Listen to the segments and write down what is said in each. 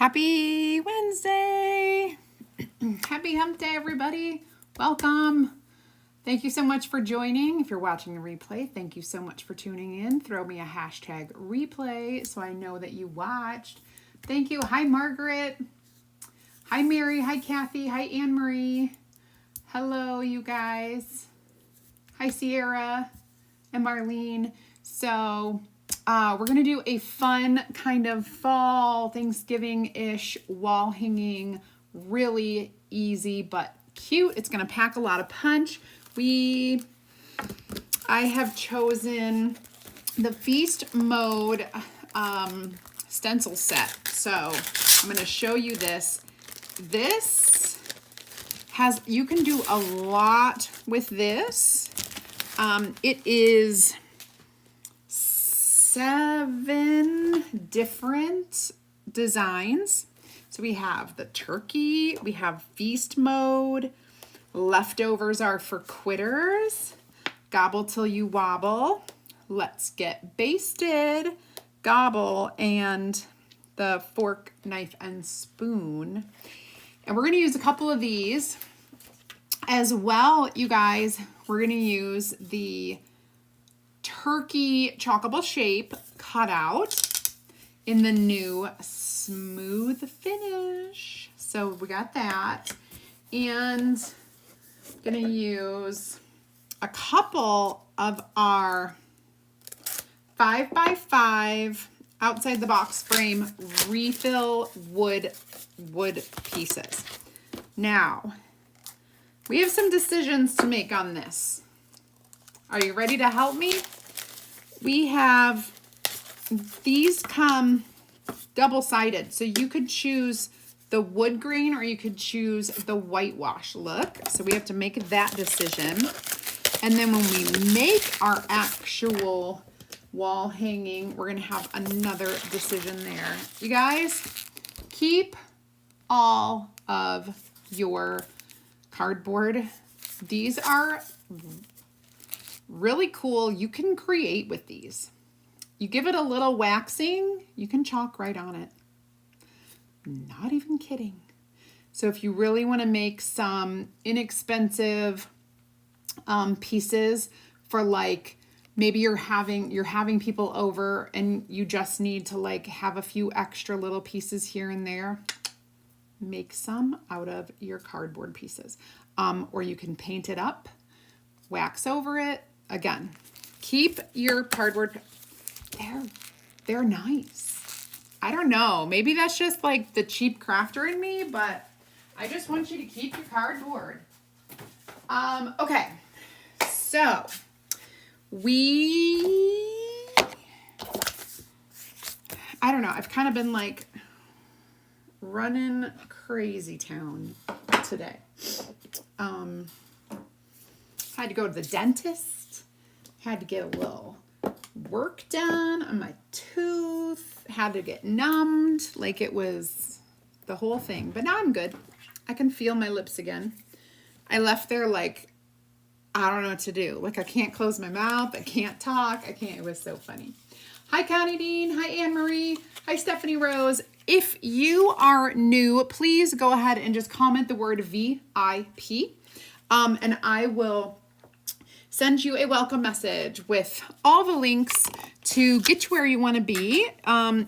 Happy Wednesday. Happy hump day, everybody. Welcome. Thank you so much for joining. If you're watching the replay, thank you so much for tuning in. Throw me a hashtag replay so I know that you watched. Thank you. Hi, Margaret. Hi, Mary. Hi, Kathy. Hi, Anne-Marie. Hello, you guys. Hi, Sierra and Marlene. So we're going to do a fun kind of fall Thanksgiving-ish wall hanging, really easy but cute. It's going to pack a lot of punch. I have chosen the Feast Mode stencil set. So I'm going to show you this. This has, you can do a lot with this. It is 7 different designs. So we have the turkey, we have feast mode, leftovers are for quitters, gobble till you wobble, let's get basted, gobble, and the fork, knife, and spoon. And we're going to use a couple of these as well, you guys. We're going to use the turkey chalkable shape cutout in the new smooth finish. So we got that. And I'm going to use a couple of our 5x5 outside the box frame refill wood pieces. Now, we have some decisions to make on this. Are you ready to help me? We have, these come double-sided, so you could choose the wood grain or you could choose the whitewash look. So we have to make that decision. And then when we make our actual wall hanging, we're gonna have another decision there. You guys, keep all of your cardboard. These are really cool. You can create with these. You give it a little waxing, you can chalk right on it. Not even kidding. So if you really want to make some inexpensive pieces for, like, maybe you're having people over and you just need to like have a few extra little pieces here and there, make some out of your cardboard pieces. Or you can paint it up, wax over it. Again, keep your cardboard. They're nice. I don't know. Maybe that's just like the cheap crafter in me, but I just want you to keep your cardboard. Okay. So I don't know. I've kind of been like running crazy town today. Had to go to the dentist. Had to get a little work done on my tooth. Had to get numbed. Like, it was the whole thing. But now I'm good. I can feel my lips again. I left there like, I don't know what to do. Like, I can't close my mouth. I can't talk. It was so funny. Hi, Connie Dean. Hi, Anne-Marie. Hi, Stephanie Rose. If you are new, please go ahead and just comment the word VIP. And I will send you a welcome message with all the links to get you where you want to be,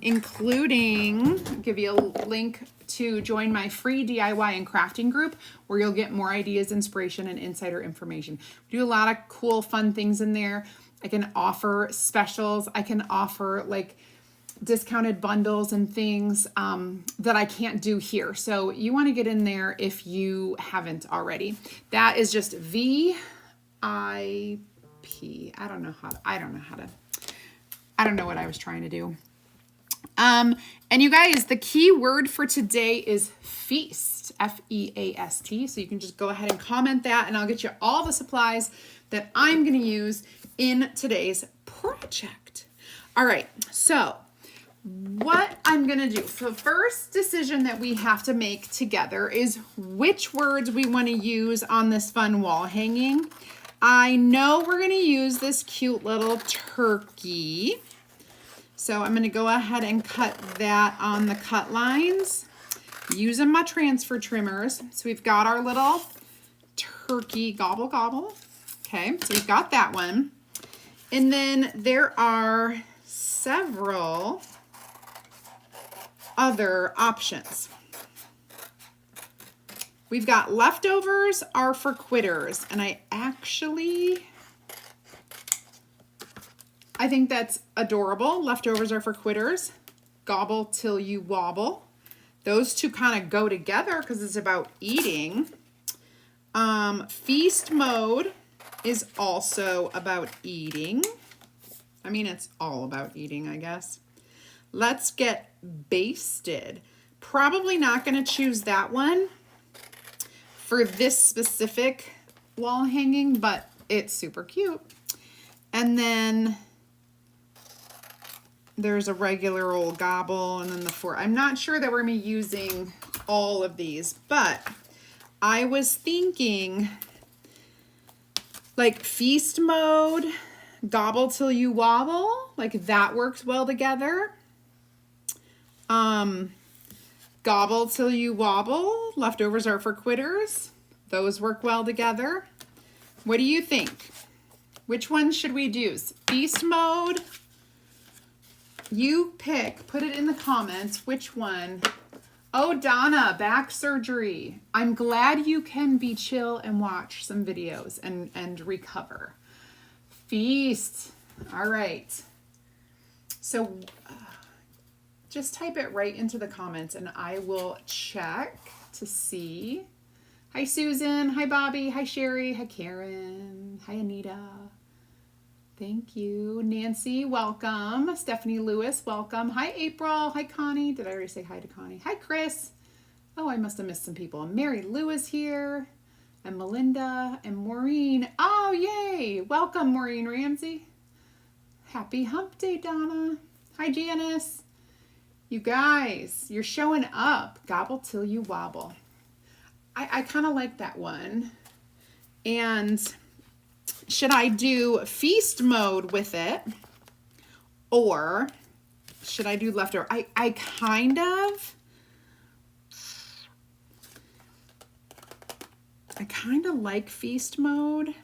including, I'll give you a link to join my free DIY and crafting group where you'll get more ideas, inspiration, and insider information. We do a lot of cool, fun things in there. I can offer specials. I can offer like discounted bundles and things that I can't do here. So you want to get in there if you haven't already. That is just VIP. I don't know what I was trying to do. And you guys, the key word for today is feast, F-E-A-S-T. So you can just go ahead and comment that and I'll get you all the supplies that I'm going to use in today's project. All right. So what I'm going to do. So the first decision that we have to make together is which words we want to use on this fun wall hanging. I know we're going to use this cute little turkey. So I'm going to go ahead and cut that on the cut lines using my transfer trimmers. So we've got our little turkey gobble gobble. Okay, so we've got that one. And then there are several other options. We've got leftovers are for quitters, and I think that's adorable. Leftovers are for quitters. Gobble till you wobble. Those two kind of go together because it's about eating. Feast mode is also about eating. I mean, it's all about eating, I guess. Let's get basted. Probably not going to choose that one for this specific wall hanging, but it's super cute. And then there's a regular old gobble, and then the four. I'm not sure that we're going to be using all of these, but I was thinking like feast mode, gobble till you wobble, like that works well together. Gobble till you wobble, leftovers are for quitters. Those work well together. What do you think? Which one should we do? Feast mode? You pick, put it in the comments, which one. Oh, Donna, back surgery. I'm glad you can be chill and watch some videos and recover. Feast. All right. So just type it right into the comments and I will check to see. Hi, Susan. Hi, Bobby. Hi, Sherry. Hi, Karen. Hi, Anita. Thank you. Nancy, welcome. Stephanie Lewis, welcome. Hi, April. Hi, Connie. Did I already say hi to Connie? Hi, Chris. Oh, I must have missed some people. Mary Lewis here. And Melinda and Maureen. Oh, yay. Welcome, Maureen Ramsey. Happy hump day, Donna. Hi, Janice. You guys, you're showing up. Gobble till you wobble. I kind of like that one. And should I do feast mode with it? Or should I do leftover? I kind of like feast mode.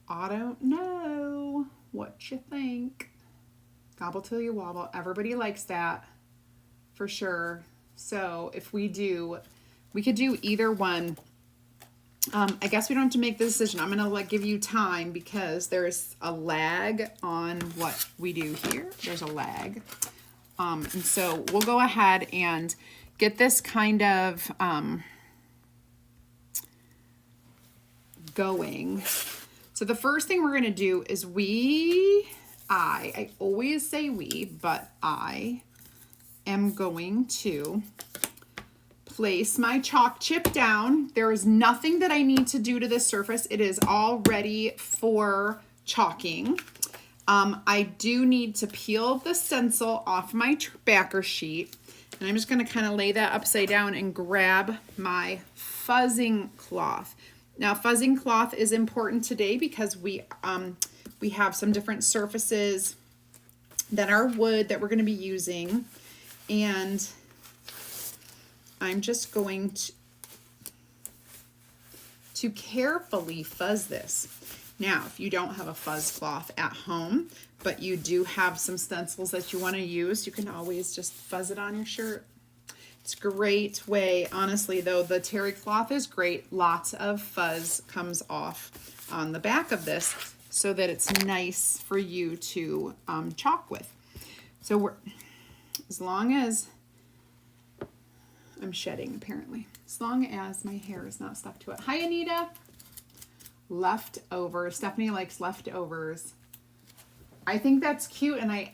I don't know what you think. Gobble till you wobble. Everybody likes that for sure. So if we could do either one. I guess we don't have to make the decision. I'm going to give you time because there's a lag on what we do here. There's a lag. And so we'll go ahead and get this kind of going. So the first thing we're going to do is I always say we, but I am going to place my chalk chip down. There is nothing that I need to do to this surface. It is all ready for chalking. I do need to peel the stencil off my backer sheet, and I'm just going to kind of lay that upside down and grab my fuzzing cloth. Now, fuzzing cloth is important today because we have some different surfaces that are wood that we're going to be using, and I'm just going to carefully fuzz this. Now, if you don't have a fuzz cloth at home, but you do have some stencils that you want to use, you can always just fuzz it on your shirt. It's a great way. Honestly, though, the terry cloth is great. Lots of fuzz comes off on the back of this so that it's nice for you to chalk with. So as long as I'm shedding, apparently. As long as my hair is not stuck to it. Hi, Anita. Leftovers. Stephanie likes leftovers. I think that's cute, and I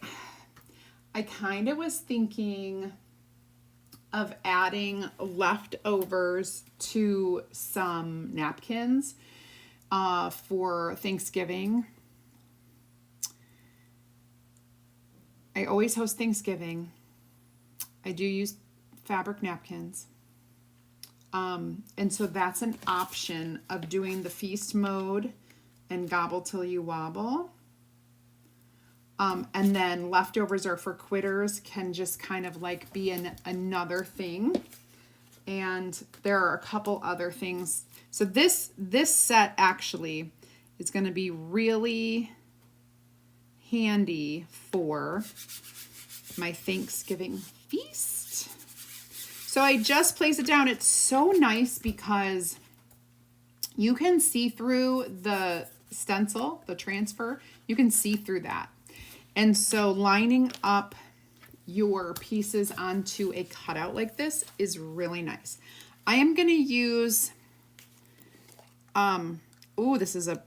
kind of was thinking of adding leftovers to some napkins for Thanksgiving. I always host Thanksgiving. I do use fabric napkins. And so that's an option of doing the feast mode and gobble till you wobble. And then leftovers are for quitters can just kind of like be another thing. And there are a couple other things. So this set actually is going to be really handy for my Thanksgiving feast. So I just place it down. It's so nice because you can see through the stencil, the transfer, you can see through that. And so lining up your pieces onto a cutout like this is really nice. I am going to use, this is a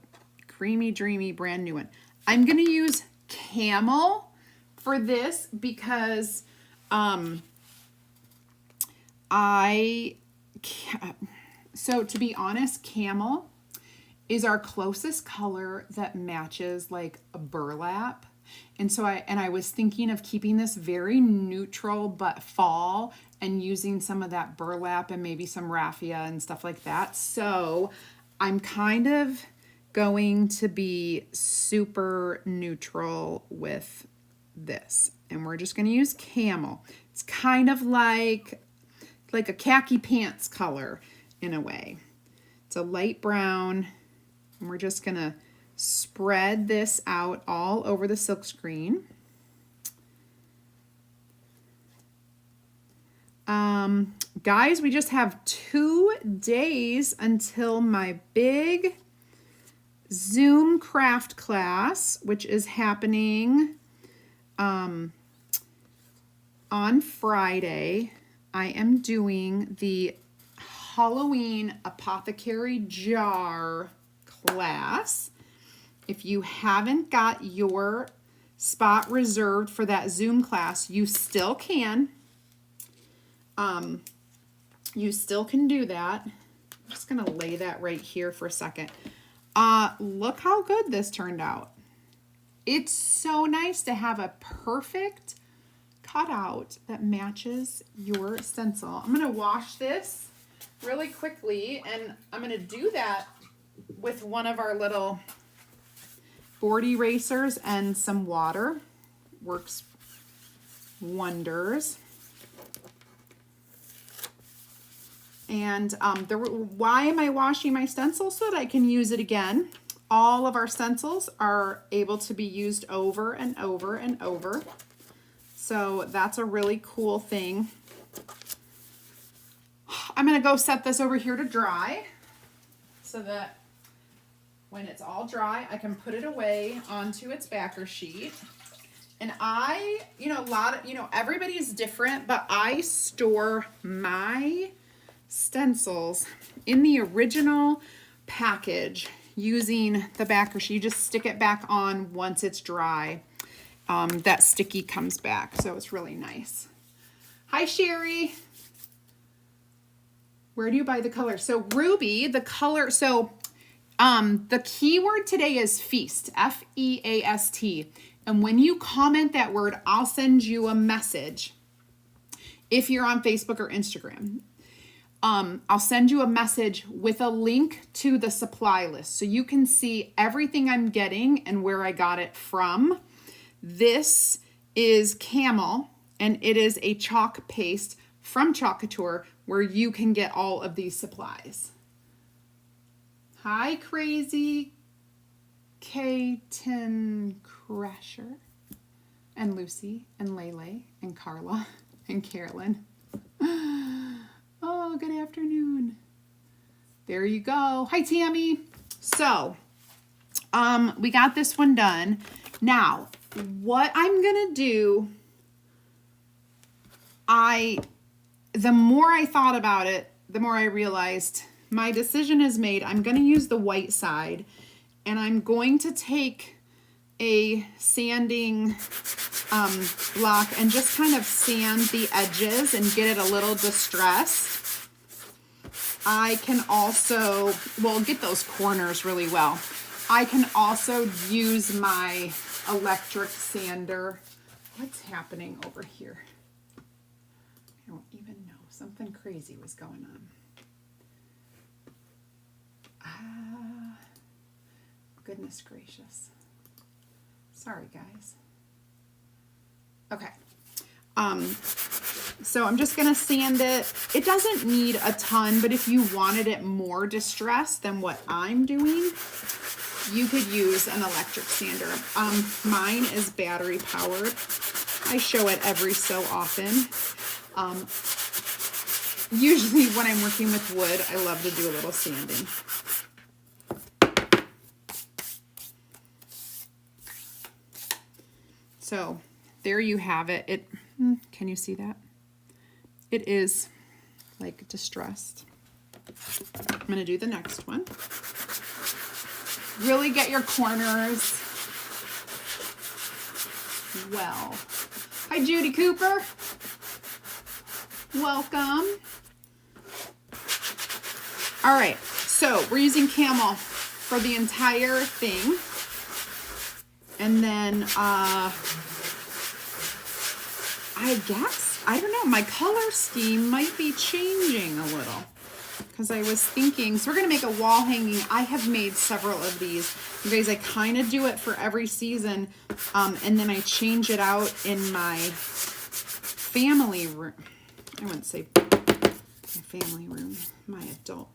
creamy, dreamy, brand new one. I'm going to use Camel for this because so to be honest, Camel is our closest color that matches like a burlap. And so I was thinking of keeping this very neutral but fall and using some of that burlap and maybe some raffia and stuff like that. So I'm kind of going to be super neutral with this. And we're just going to use Camel. It's kind of like a khaki pants color in a way. It's a light brown. And we're just going to spread this out all over the silk screen. Guys, we just have 2 days until my big Zoom craft class, which is happening on Friday. I am doing the Halloween apothecary jar class. If you haven't got your spot reserved for that Zoom class, you still can. You still can do that. I'm just going to lay that right here for a second. Look how good this turned out. It's so nice to have a perfect cutout that matches your stencil. I'm going to wash this really quickly, and I'm going to do that with one of our little board erasers and some water. Works wonders. And why am I washing my stencil? So that I can use it again. All of our stencils are able to be used over and over and over. So that's a really cool thing. I'm going to go set this over here to dry so that when it's all dry, I can put it away onto its backer sheet. And everybody's different, but I store my stencils in the original package using the backer sheet. You just stick it back on once it's dry. That sticky comes back, so it's really nice. Hi, Sherry. Where do you buy the color? So Ruby, the color, the keyword today is feast, F-E-A-S-T. And when you comment that word, I'll send you a message if you're on Facebook or Instagram. I'll send you a message with a link to the supply list so you can see everything I'm getting and where I got it from. This is Camel, and it is a chalk paste from Chalk Couture where you can get all of these supplies. Hi, Crazy Katen Crasher, and Lucy, and Lele, and Carla, and Carolyn. Oh, good afternoon. There you go. Hi, Tammy. So, we got this one done. Now, what I'm going to do, the more I thought about it, the more I realized my decision is made. I'm going to use the white side, and I'm going to take a sanding block and just kind of sand the edges and get it a little distressed. I can also, get those corners really well. I can also use my electric sander. What's happening over here? I don't even know. Something crazy was going on. Goodness gracious. Sorry, guys. Okay. So I'm just gonna sand it. It doesn't need a ton, but if you wanted it more distressed than what I'm doing, you could use an electric sander. Mine is battery powered. I show it every so often. Usually when I'm working with wood, I love to do a little sanding. So there you have it. Can you see that? It is like distressed. I'm going to do the next one. Really get your corners well. Hi, Judy Cooper. Welcome. All right, so we're using camel for the entire thing. And then, I guess, I don't know, my color scheme might be changing a little. Because I was thinking, so we're going to make a wall hanging. I have made several of these. You guys, I kind of do it for every season. And then I change it out in my family room. I wouldn't say my family room, my adult.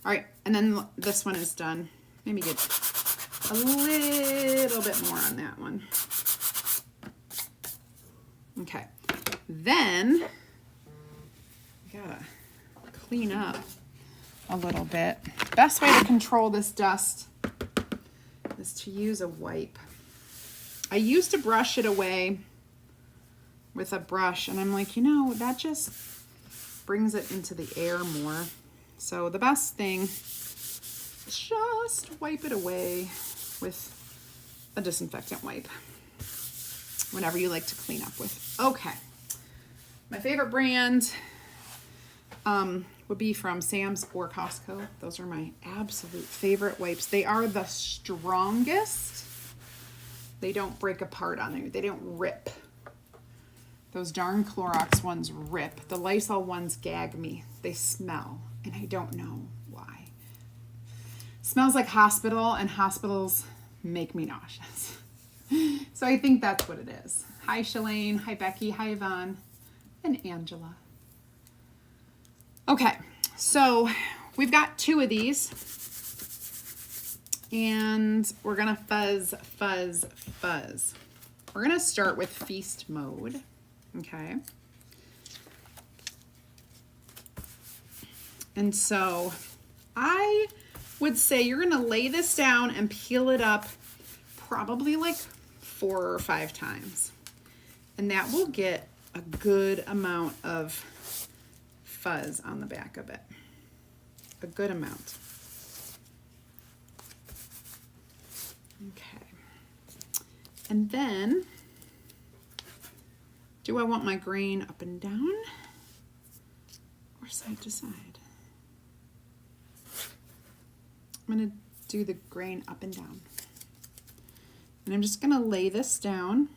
All right, and then this one is done. Maybe get a little bit more on that one. Okay, then I gotta clean up a little bit. Best way to control this dust is to use a wipe. I used to brush it away with a brush, and I'm like, you know, that just brings it into the air more. So the best thing is just wipe it away with a disinfectant wipe. Whatever you like to clean up with. Okay. My favorite brand would be from Sam's or Costco. Those are my absolute favorite wipes. They are the strongest. They don't break apart on you. They don't rip. Those darn Clorox ones rip. The Lysol ones gag me. They smell, and I don't know why. Smells like hospital, and hospitals make me nauseous. So I think that's what it is. Hi, Shalane. Hi, Becky. Hi, Yvonne. And Angela. Okay, so we've got 2 of these. And we're going to fuzz, fuzz, fuzz. We're going to start with feast mode. Okay. And so I would say you're going to lay this down and peel it up probably like 4 or 5 times. And that will get a good amount of fuzz on the back of it. A good amount. Okay. And then, do I want my grain up and down or side to side? I'm going to do the grain up and down. And I'm just going to lay this down,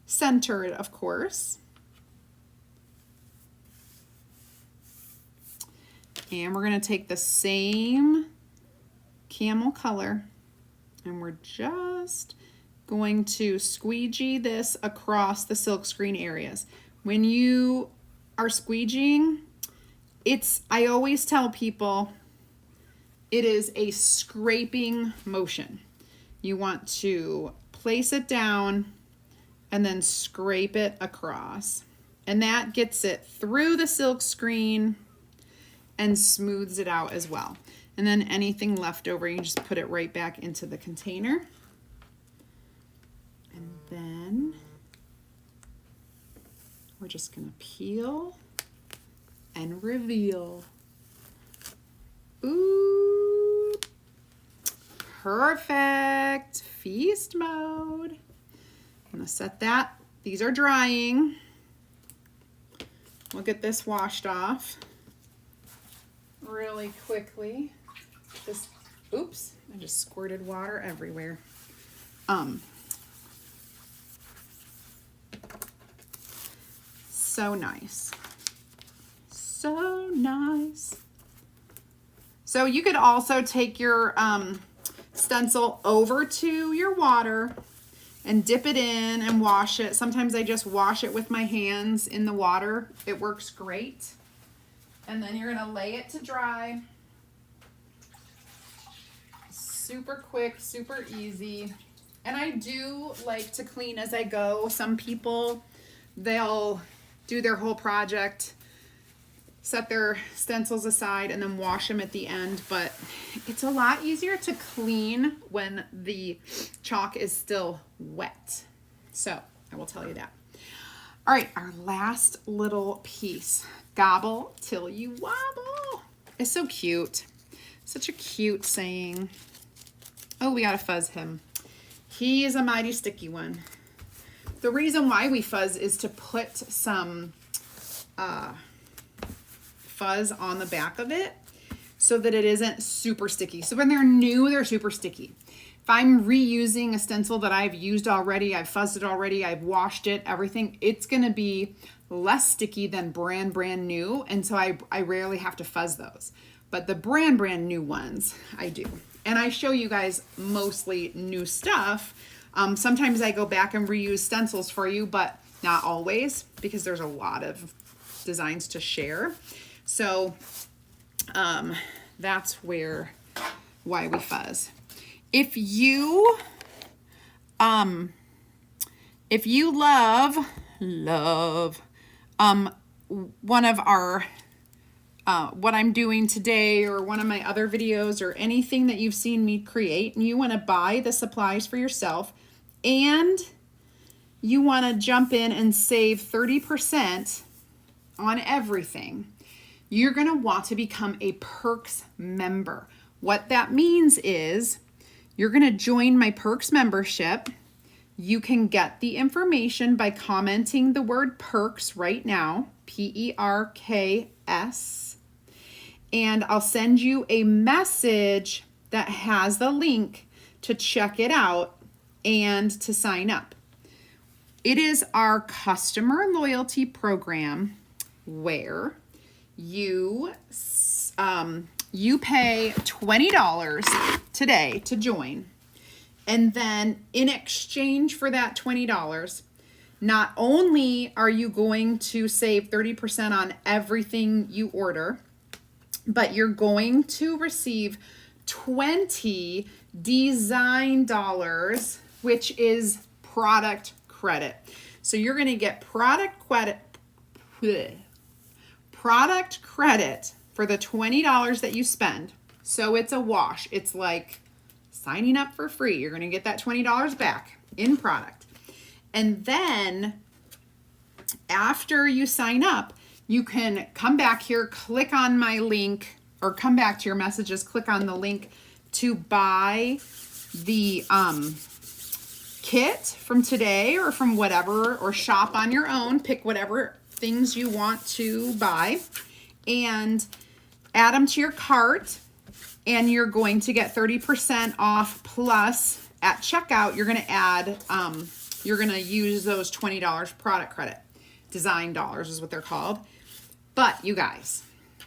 centered, of course. And we're going to take the same camel color, and we're just going to squeegee this across the silkscreen areas. When you are squeegeeing, I always tell people it is a scraping motion. You want to place it down and then scrape it across. And that gets it through the silkscreen and smooths it out as well. And then anything left over, you just put it right back into the container. And then we're just gonna peel and reveal. Ooh, perfect, feast mode. I'm gonna set that. These are drying. We'll get this washed off really quickly. Oops, I just squirted water everywhere. So nice. So nice. So you could also take your stencil over to your water and dip it in and wash it. Sometimes I just wash it with my hands in the water. It works great. And then you're gonna lay it to dry. Super quick, super easy. And I do like to clean as I go. Some people, they'll do their whole project, set their stencils aside, and then wash them at the end. But it's a lot easier to clean when the chalk is still wet. So I will tell you that. All right, our last little piece. Gobble till you wobble. It's so cute. Such a cute saying. Oh, we gotta fuzz him. He is a mighty sticky one. The reason why we fuzz is to put some fuzz on the back of it so that it isn't super sticky. So when they're new, they're super sticky. If I'm reusing a stencil that I've used already, I've fuzzed it already, I've washed it, everything, it's gonna be less sticky than brand new. And so I rarely have to fuzz those. But the brand new ones, I do. And I show you guys mostly new stuff. Sometimes I go back and reuse stencils for you, but not always, because there's a lot of designs to share. So that's why we fuzz. If you love one of our what I'm doing today, or one of my other videos, or anything that you've seen me create, and you want to buy the supplies for yourself, and you want to jump in and save 30% on everything, you're going to want to become a Perks member. What that means is you're going to join my Perks membership. You can get the information by commenting the word Perks right now, PERKS. And I'll send you a message that has the link to check it out and to sign up. It is our customer loyalty program where you pay $20 today to join. And then in exchange for that $20, not only are you going to save 30% on everything you order, but you're going to receive 20 design dollars, which is product credit. So you're going to get product credit for the $20 that you spend. So it's a wash. It's like signing up for free. You're going to get that $20 back in product. And then after you sign up, you can come back here, click on my link, or come back to your messages, click on the link to buy the kit from today or from whatever, or shop on your own, pick whatever things you want to buy and add them to your cart, and you're going to get 30% off, plus at checkout you're going to add you're going to use those $20 product credit. Design dollars is what they're called. But you guys,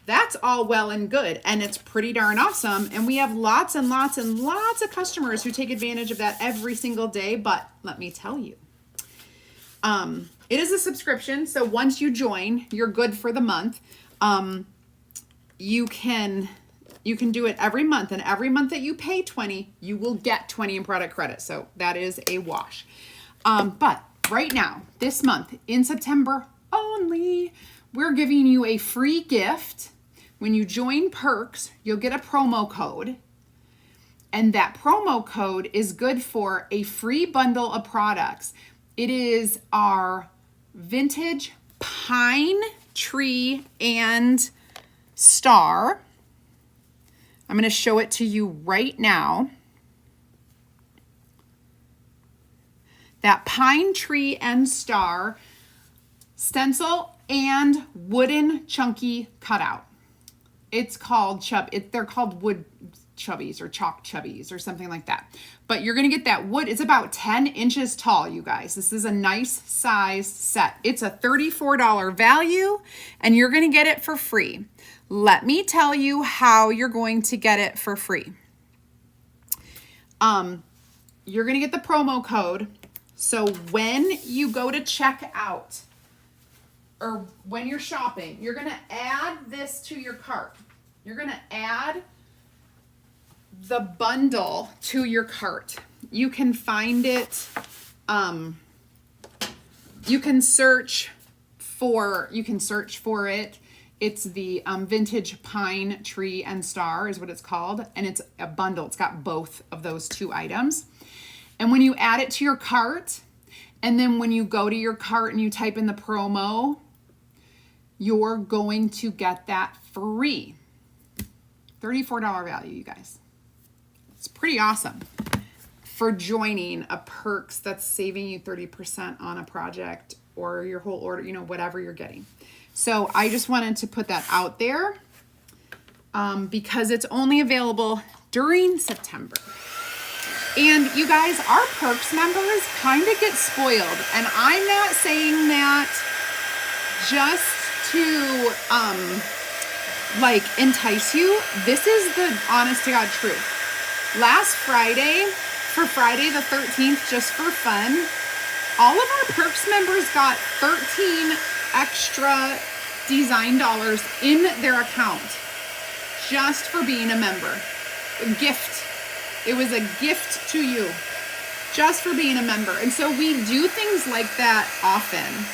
that's all well and good, and it's pretty darn awesome, and we have lots and lots and lots of customers who take advantage of that every single day. But let me tell you, it is a subscription, so once you join, you're good for the month. You can do it every month, and every month that you pay 20, you will get 20 in product credit. So that is a wash. But right now, this month, in September only, we're giving you a free gift. When you join Perks, you'll get a promo code. And that promo code is good for a free bundle of products. It is our vintage pine tree and star. I'm going to show it to you right now. That pine tree and star stencil and wooden chunky cutout. It's called they're called wood chubbies or chalk chubbies or something like that. But you're going to get that wood. It's about 10 inches tall, you guys. This is a nice size set. It's a $34 value, and you're going to get it for free. Let me tell you how you're going to get it for free. You're going to get the promo code So when you go to check out, or when you're shopping, you're gonna add this to your cart. You're gonna add the bundle to your cart. You can find it, you can search for it. It's the Vintage Pine Tree and Star is what it's called. And it's a bundle. It's got both of those two items. And when you add it to your cart, and then when you go to your cart and you type in the promo, you're going to get that free. $34 value, you guys. It's pretty awesome for joining a Perks that's saving you 30% on a project or your whole order, you know, whatever you're getting. So I just wanted to put that out there because it's only available during September. And you guys, our Perks members kind of get spoiled. And I'm not saying that just to like entice you. This is the honest to God truth. Last Friday, for Friday the 13th, just for fun, all of our Perks members got 13 extra design dollars in their account just for being a member. A gift. It was a gift to you just for being a member. And so we do things like that often.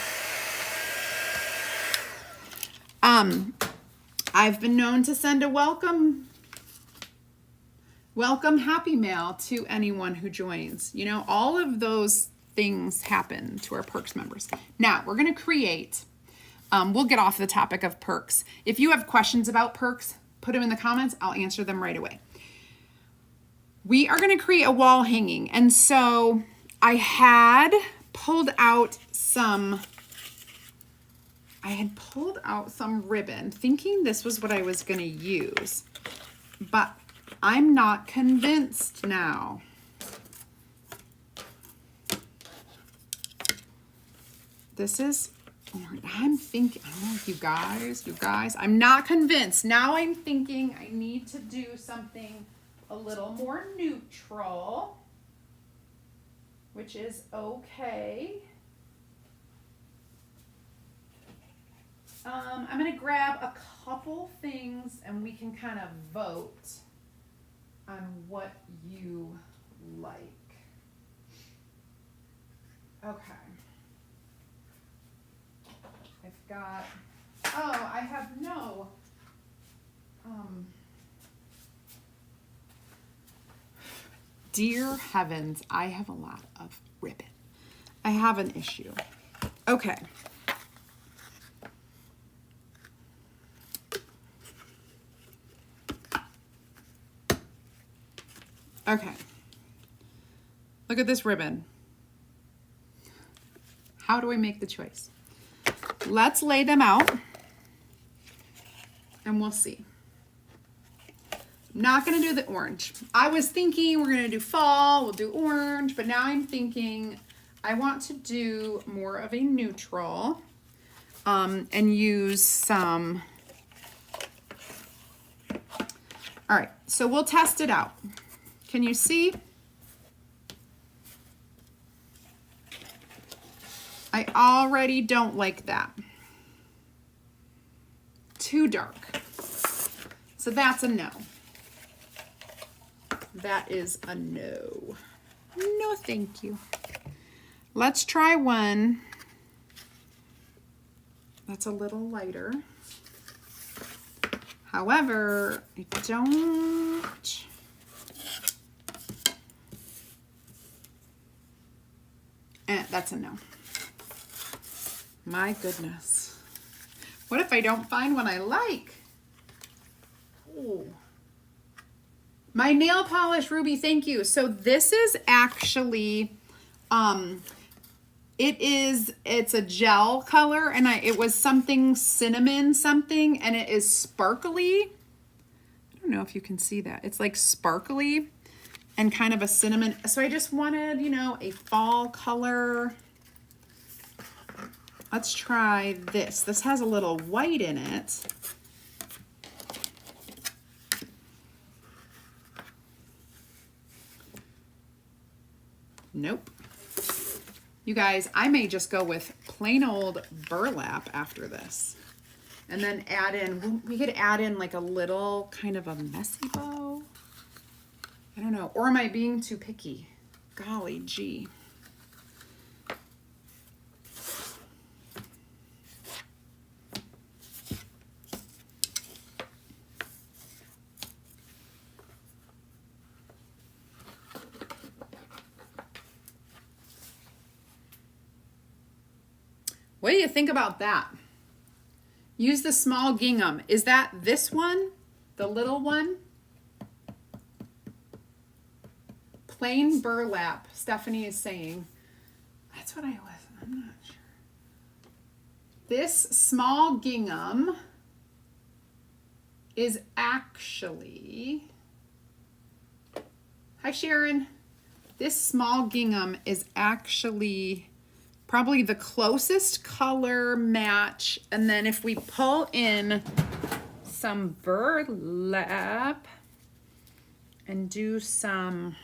I've been known to send a welcome happy mail to anyone who joins. You know, all of those things happen to our Perks members. Now we're going to create, we'll get off the topic of Perks. If you have questions about Perks, put them in the comments. I'll answer them right away. We are going to create a wall hanging. And so I had pulled out some ribbon thinking this was what I was going to use, but I'm not convinced now. This is, I'm thinking, oh, you guys, I'm not convinced. Now I'm thinking I need to do something a little more neutral, which is okay. I'm going to grab a couple things and we can kind of vote on what you like. Okay. I've got, I have no, dear heavens, I have a lot of ribbon. I have an issue. Okay. Okay. Look at this ribbon. How do I make the choice? Let's lay them out and we'll see. I'm not going to do the orange. I was thinking we're going to do fall, we'll do orange, but now I'm thinking I want to do more of a neutral and use some. All right, so we'll test it out. Can you see? I already don't like that. Too dark. So that's a no. That is a no. No, thank you. Let's try one that's a little lighter. However, I don't. That's a no. My goodness. What if I don't find one I like? Oh. My nail polish, Ruby, thank you. So this is actually, it's a gel color and it was something cinnamon something and it is sparkly. I don't know if you can see that. It's like sparkly and kind of a cinnamon. So I just wanted, you know, a fall color. Let's try this. This has a little white in it. Nope. You guys, I may just go with plain old burlap after this. And then add in, we could add in like a little kind of a messy bow. I don't know. Or am I being too picky? Golly gee. What do you think about that? Use the small gingham. Is that this one? The little one? Plain burlap, Stephanie is saying. That's what I was, I'm not sure. This small gingham is actually, hi Sharon. This small gingham is actually probably the closest color match. And then if we pull in some burlap and do some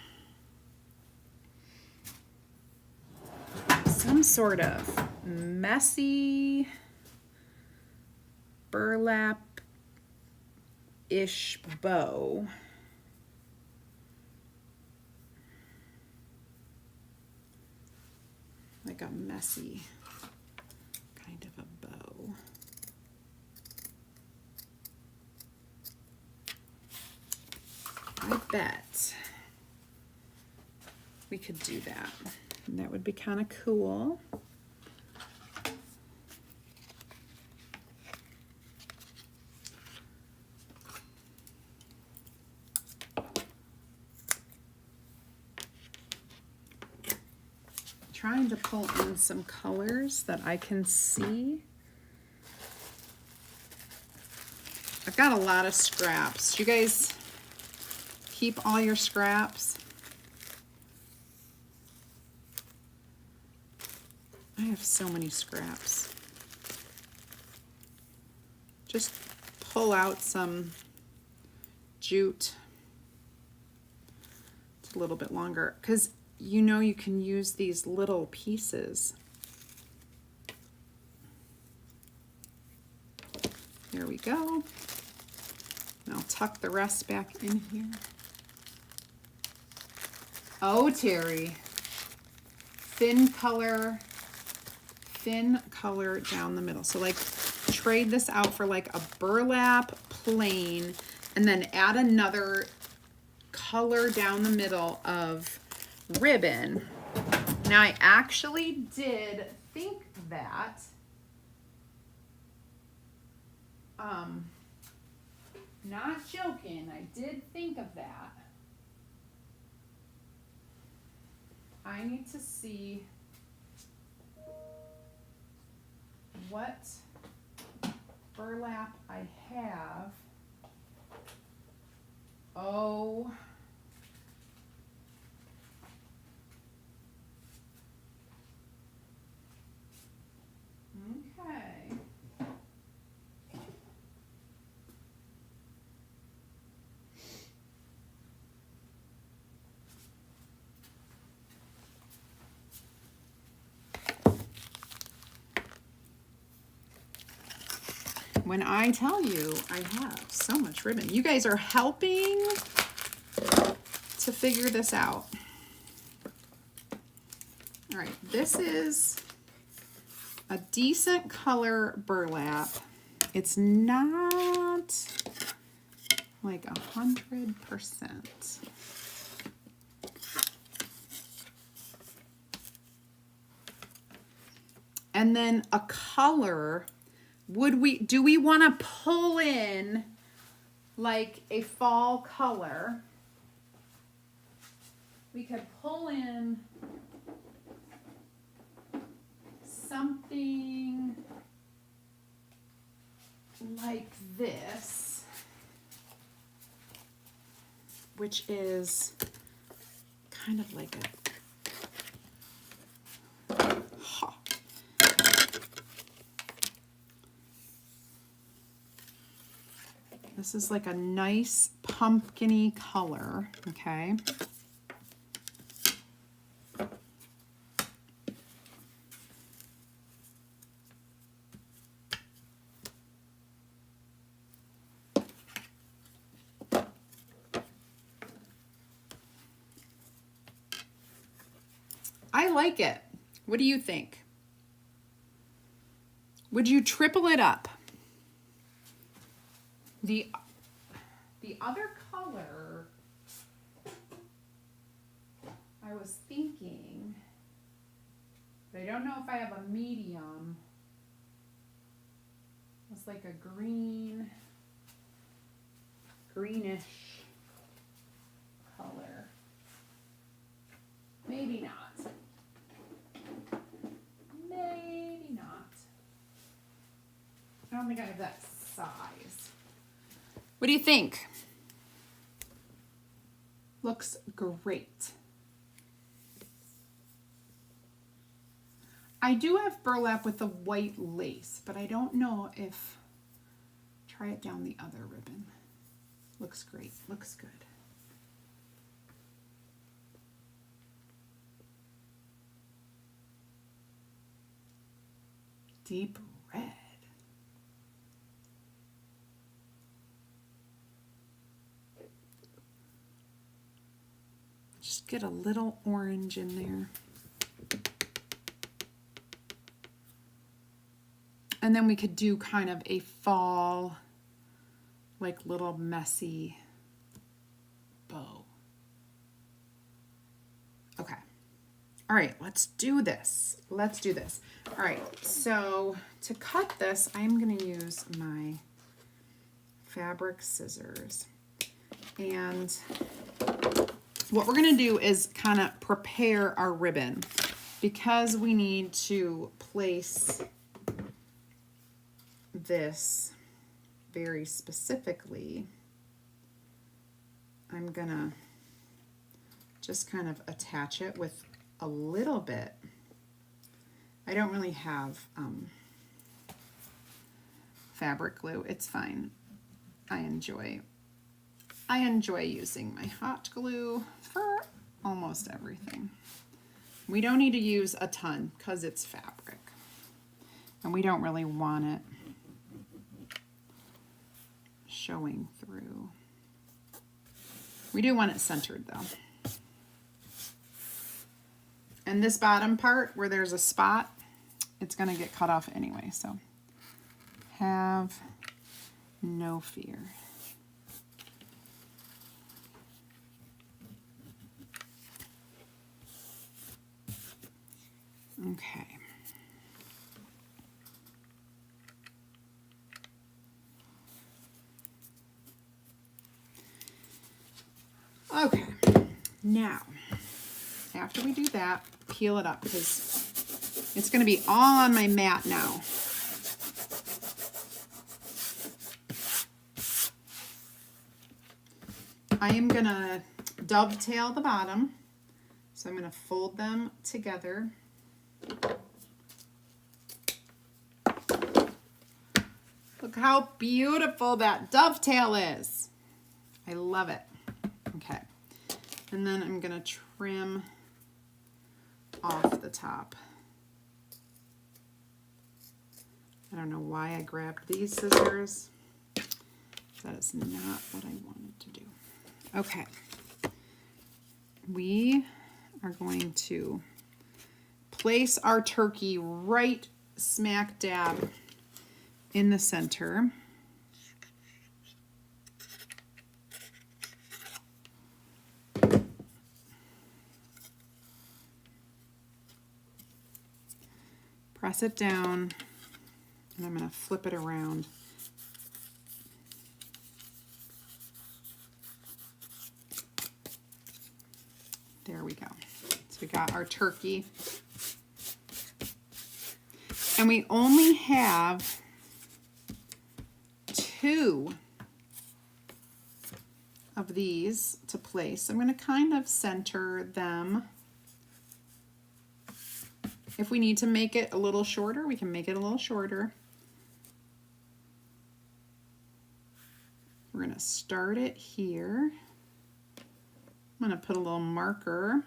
sort of messy burlap-ish bow. Like a messy kind of a bow. I bet we could do that. And that would be kind of cool. Trying to pull in some colors that I can see. I've got a lot of scraps. Do you guys keep all your scraps? I have so many scraps. Just pull out some jute. It's a little bit longer because you know you can use these little pieces. There we go. And I'll tuck the rest back in here. Oh, Terry. Thin color down the middle. So like trade this out for like a burlap plain and then add another color down the middle of ribbon. Now I actually did think that not joking, I did think of that. I need to see what burlap I have. Oh, okay. When I tell you I have so much ribbon, you guys are helping to figure this out. All right, this is a decent color burlap. It's not like 100%. And then a color, do we want to pull in like a fall color? We could pull in something like this, which is kind of like a This is like a nice pumpkin-y color, okay? I like it. What do you think? Would you triple it up? The other color, I was thinking, but I don't know if I have a medium. It's like a greenish color. Maybe not. Maybe not. I don't think I have that size. What do you think? Looks great. I do have burlap with the white lace, but I don't know if, try it down the other ribbon. Looks great, looks good. Deep red. Just get a little orange in there. And then we could do kind of a fall, like little messy bow. Okay. All right, let's do this. Let's do this. All right, so to cut this, I'm gonna use my fabric scissors. And what we're gonna do is kind of prepare our ribbon because we need to place this very specifically. I'm gonna just kind of attach it with a little bit. I don't really have fabric glue. It's fine. I enjoy using my hot glue for almost everything. We don't need to use a ton because it's fabric. And we don't really want it showing through. We do want it centered though. And this bottom part where there's a spot, it's gonna get cut off anyway, so have no fear. Okay. Okay, now, after we do that, peel it up because it's going to be all on my mat now. I am going to dovetail the bottom, so I'm going to fold them together. Look how beautiful that dovetail is. I love it. Okay, and then I'm gonna trim off the top. I don't know why I grabbed these scissors. That is not what I wanted to do. Okay, we are going to place our turkey right smack dab in the center. Press it down, and I'm going to flip it around. There we go. So we got our turkey. And we only have 2 of these to place. So I'm going to kind of center them. If we need to make it a little shorter, we can make it a little shorter. We're going to start it here. I'm going to put a little marker.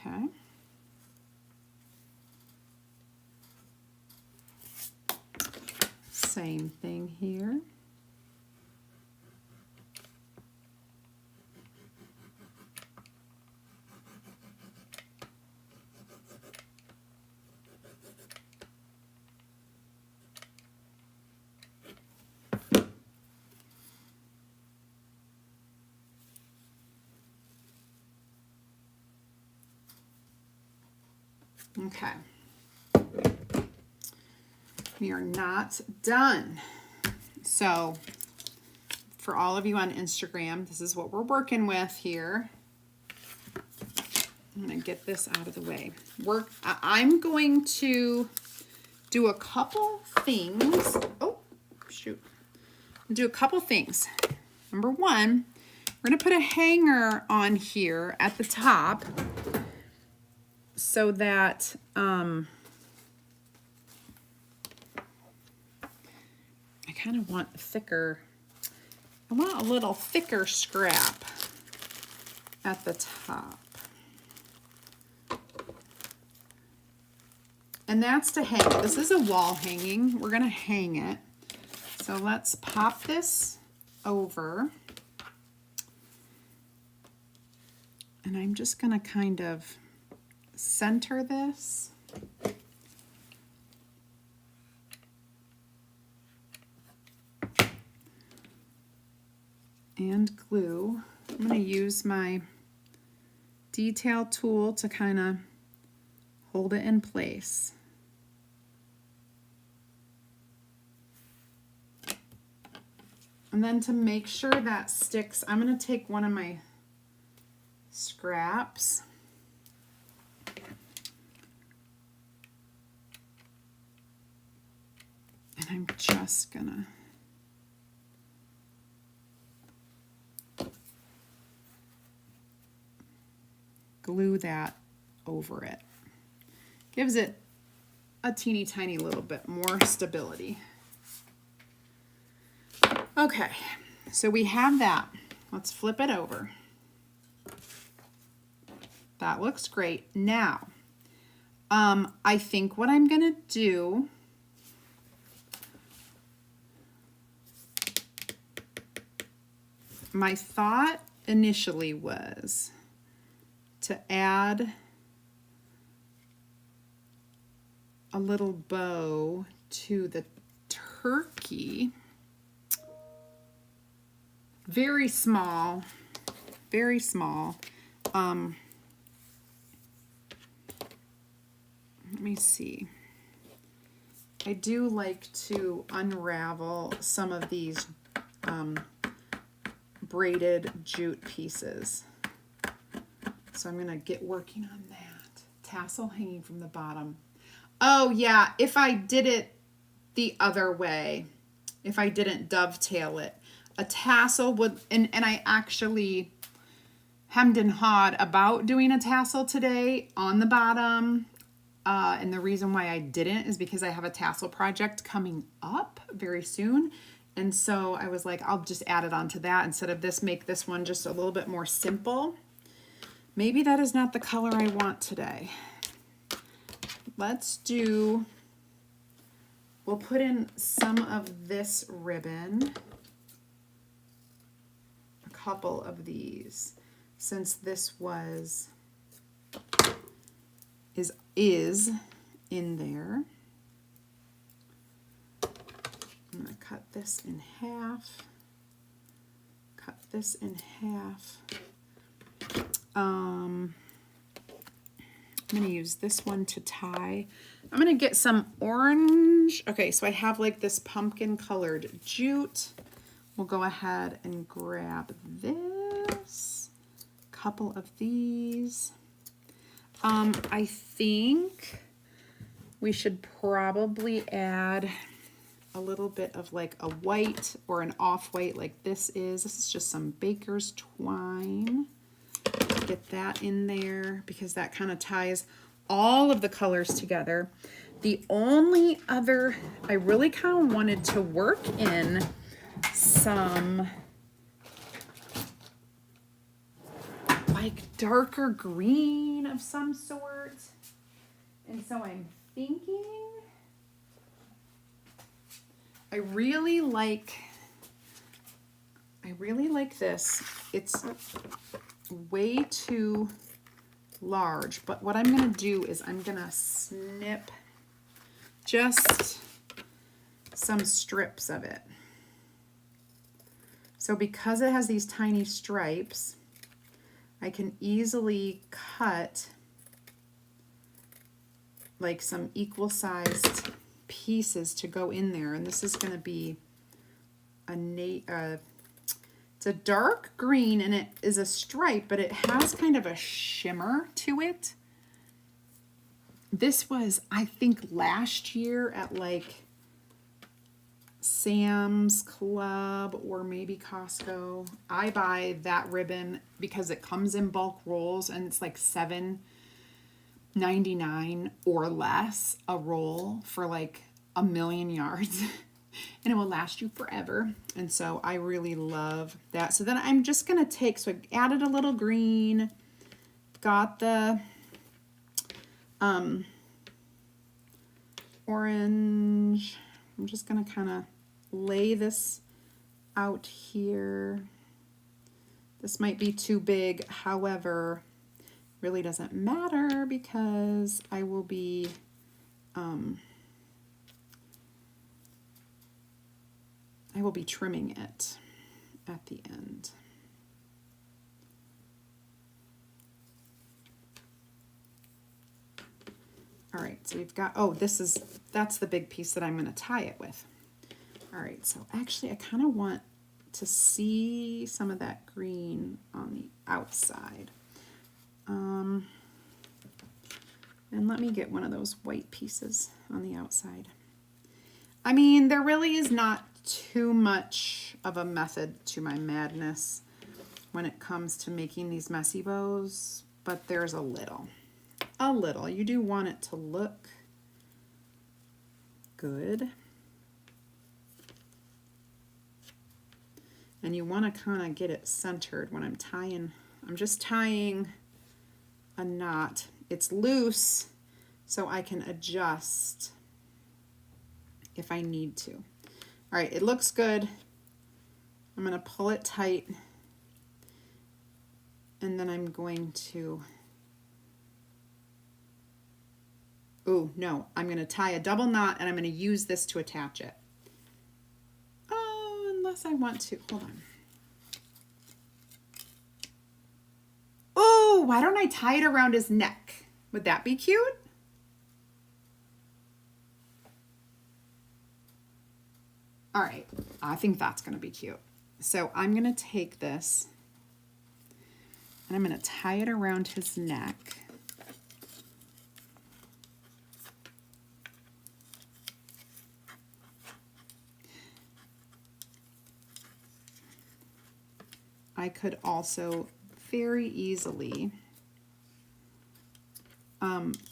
Okay. Same thing here. Okay. We are not done. So for all of you on Instagram, this is what we're working with here. I'm going to get this out of the way. I'm going to do a couple things. Oh, shoot. Do a couple things. Number one, we're going to put a hanger on here at the top so that I kind of want thicker. I want a little thicker scrap at the top. And that's to hang it. This is a wall hanging. We're going to hang it. So let's pop this over. And I'm just going to kind of center this. And glue. I'm going to use my detail tool to kind of hold it in place. And then to make sure that sticks, I'm going to take one of my scraps and I'm just going to glue that over it. Gives it a teeny tiny little bit more stability. Okay, so we have that. Let's flip it over. That looks great. Now, I think what I'm gonna do, my thought initially was to add a little bow to the turkey. Very small, very small. Let me see. I do like to unravel some of these braided jute pieces. So I'm gonna get working on that. Tassel hanging from the bottom. Oh yeah, if I did it the other way, if I didn't dovetail it, a tassel would, and I actually hemmed and hawed about doing a tassel today on the bottom. And the reason why I didn't is because I have a tassel project coming up very soon. And so I was like, I'll just add it onto that instead of this, make this one just a little bit more simple. Maybe that is not the color I want today. Let's do, we'll put in some of this ribbon, a couple of these, since this was, is in there. I'm going to cut this in half, cut this in half. I'm going to use this one to tie. I'm going to get some orange. Okay, so I have like this pumpkin colored jute. We'll go ahead and grab this, a couple of these. I think we should probably add a little bit of like a white or an off-white like this is. This is just some baker's twine. Get that in there because that kind of ties all of the colors together. The only other, I really kind of wanted to work in some like darker green, of some sort. And so I'm thinking I really like this. It's way too large, but what I'm going to do is I'm going to snip just some strips of it. So because it has these tiny stripes, I can easily cut like some equal sized pieces to go in there. And this is going to be it's a dark green, and it is a stripe, but it has kind of a shimmer to it. This was, I think, last year at like Sam's Club or maybe Costco. I buy that ribbon because it comes in bulk rolls, and it's like $7.99 or less a roll for like 1,000,000 yards. And it will last you forever. And so I really love that. So then I'm just going to take, so I added a little green, got the orange. I'm just going to kind of lay this out here. This might be too big. However, really doesn't matter because I will be trimming it at the end. All right, so we've got, oh, that's the big piece that I'm going to tie it with. All right, so actually I kind of want to see some of that green on the outside. And let me get one of those white pieces on the outside. I mean, there really is not too much of a method to my madness when it comes to making these messy bows, but there's a little. You do want it to look good. And you want to kind of get it centered when I'm tying. I'm just tying a knot. It's loose, so I can adjust if I need to. All right, it looks good. I'm going to pull it tight, and then I'm going to, I'm going to tie a double knot, and I'm going to use this to attach it. Oh, unless I want to, hold on. Oh, why don't I tie it around his neck? Would that be cute? All right, I think that's going to be cute. So I'm going to take this and I'm going to tie it around his neck. I could also very easily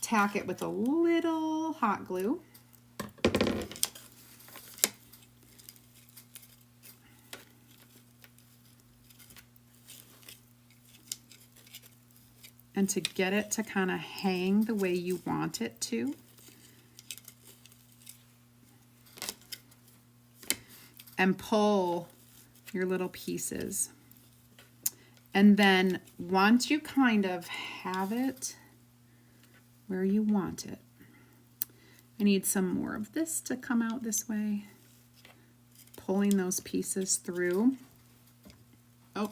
tack it with a little hot glue. And to get it to kind of hang the way you want it to. And pull your little pieces. And then once you kind of have it where you want it, I need some more of this to come out this way. Pulling those pieces through. Oh.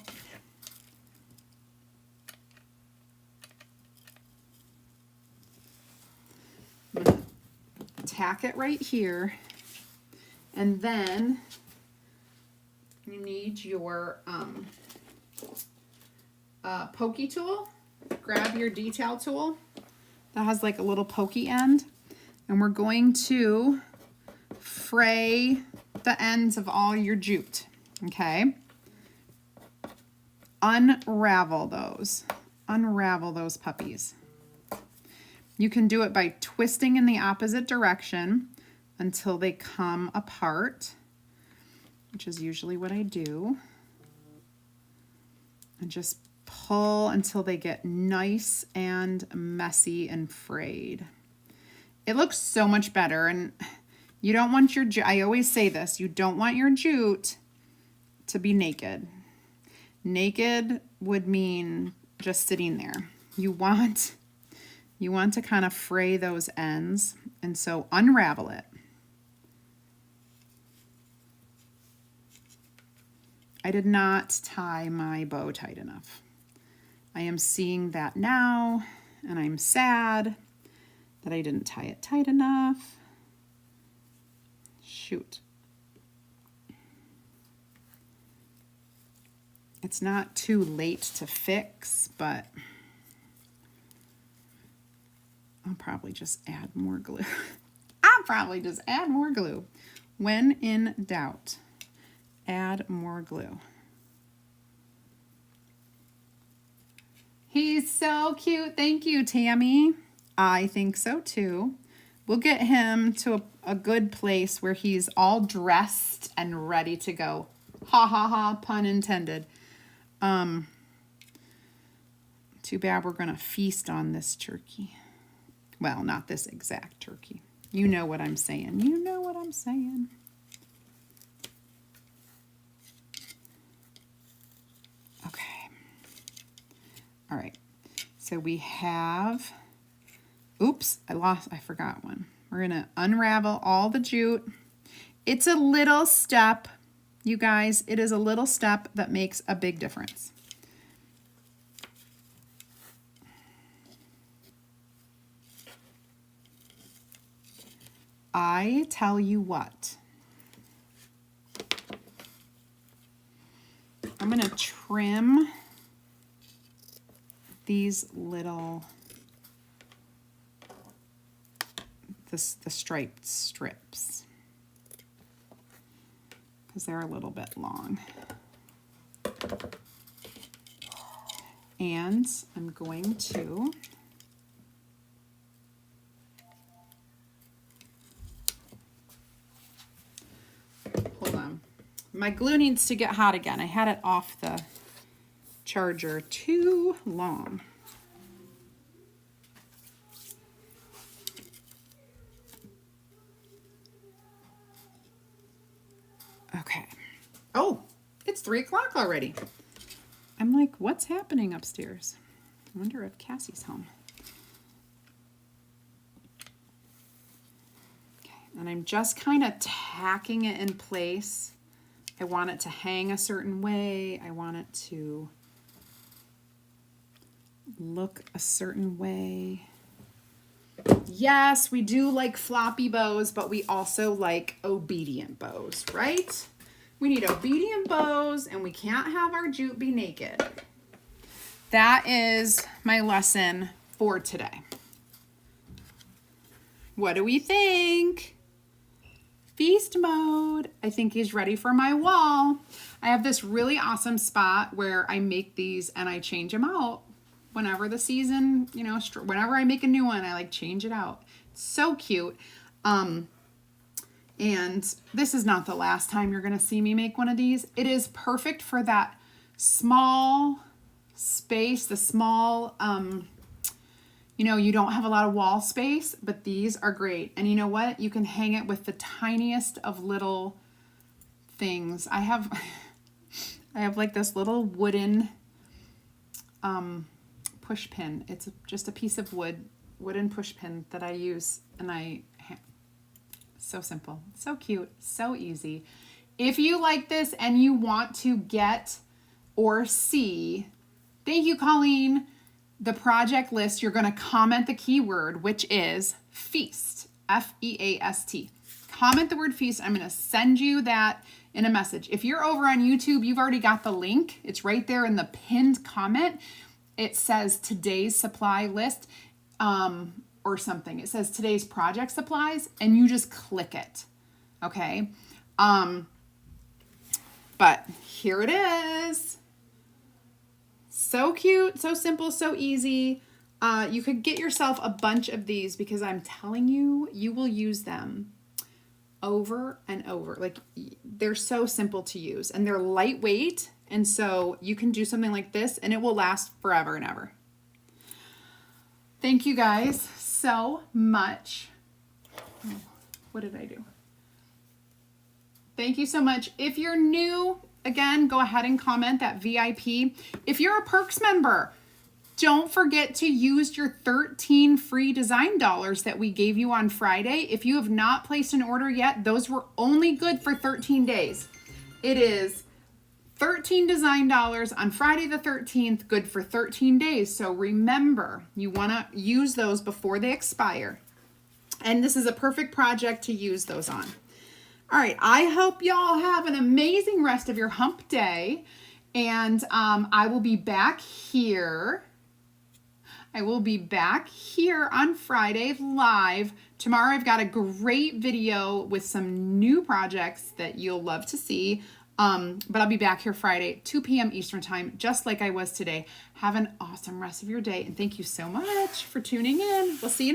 I'm gonna tack it right here, and then you need your pokey tool. Grab your detail tool that has like a little pokey end, and we're going to fray the ends of all your jute. Okay, unravel those puppies. You can do it by twisting in the opposite direction until they come apart, which is usually what I do. And just pull until they get nice and messy and frayed. It looks so much better, and you don't want your, I always say this, you don't want your jute to be naked. Naked would mean just sitting there. You want to kind of fray those ends, and so unravel it. I did not tie my bow tight enough. I am seeing that now, and I'm sad that I didn't tie it tight enough. Shoot. It's not too late to fix, but I'll probably just add more glue. When in doubt, add more glue. He's so cute. Thank you, Tammy. I think so too. We'll get him to a good place where he's all dressed and ready to go. Ha ha ha, pun intended. Too bad we're gonna feast on this turkey. Well, not this exact turkey. You know what I'm saying. You know what I'm saying. Okay. All right. So we have, oops, I forgot one. We're going to unravel all the jute. It's a little step, you guys. It is a little step that makes a big difference. I tell you what, I'm going to trim these little, the striped strips, because they're a little bit long. And I'm going to hold on. My glue needs to get hot again. I had it off the charger too long. Okay. Oh, it's 3 o'clock already. I'm like, what's happening upstairs? I wonder if Cassie's home. Okay, and I'm just kind of tacking it in place. I want it to hang a certain way. I want it to look a certain way. Yes, we do like floppy bows, but we also like obedient bows, right? We need obedient bows, and we can't have our jute be naked. That is my lesson for today. What do we think? Feast mode. I think he's ready for my wall. I have this really awesome spot where I make these and I change them out whenever the season, you know, whenever I make a new one, I like change it out. It's so cute. And this is not the last time you're going to see me make one of these. It is perfect for that small space, the small, you know, you don't have a lot of wall space, but these are great. And you know what? You can hang it with the tiniest of little things. I have like this little wooden push pin. It's just a piece of wooden push pin that I use, and so simple, so cute, so easy. If you like this and you want to get or see, thank you, Colleen, the project list, you're going to comment the keyword, which is feast, F-E-A-S-T. Comment the word feast. I'm going to send you that in a message. If you're over on YouTube, you've already got the link. It's right there in the pinned comment. It says today's supply list, or something. It says today's project supplies, and you just click it. Okay. But here it is. So cute, so simple, so easy. You could get yourself a bunch of these, because I'm telling you, you will use them over and over. Like, they're so simple to use, and they're lightweight, And so you can do something like this and it will last forever and ever. Thank you guys so much. Oh, what did I do? Thank you so much. If you're new, again, go ahead and comment that VIP. If you're a Perks member, don't forget to use your 13 free design dollars that we gave you on Friday. If you have not placed an order yet, those were only good for 13 days. It is 13 design dollars on Friday the 13th, good for 13 days. So remember, you want to use those before they expire. And this is a perfect project to use those on. All right, I hope y'all have an amazing rest of your hump day. And I will be back here. I will be back here on Friday live. Tomorrow I've got a great video with some new projects that you'll love to see. But I'll be back here Friday, 2 p.m. Eastern time, just like I was today. Have an awesome rest of your day. And thank you so much for tuning in. We'll see you next time.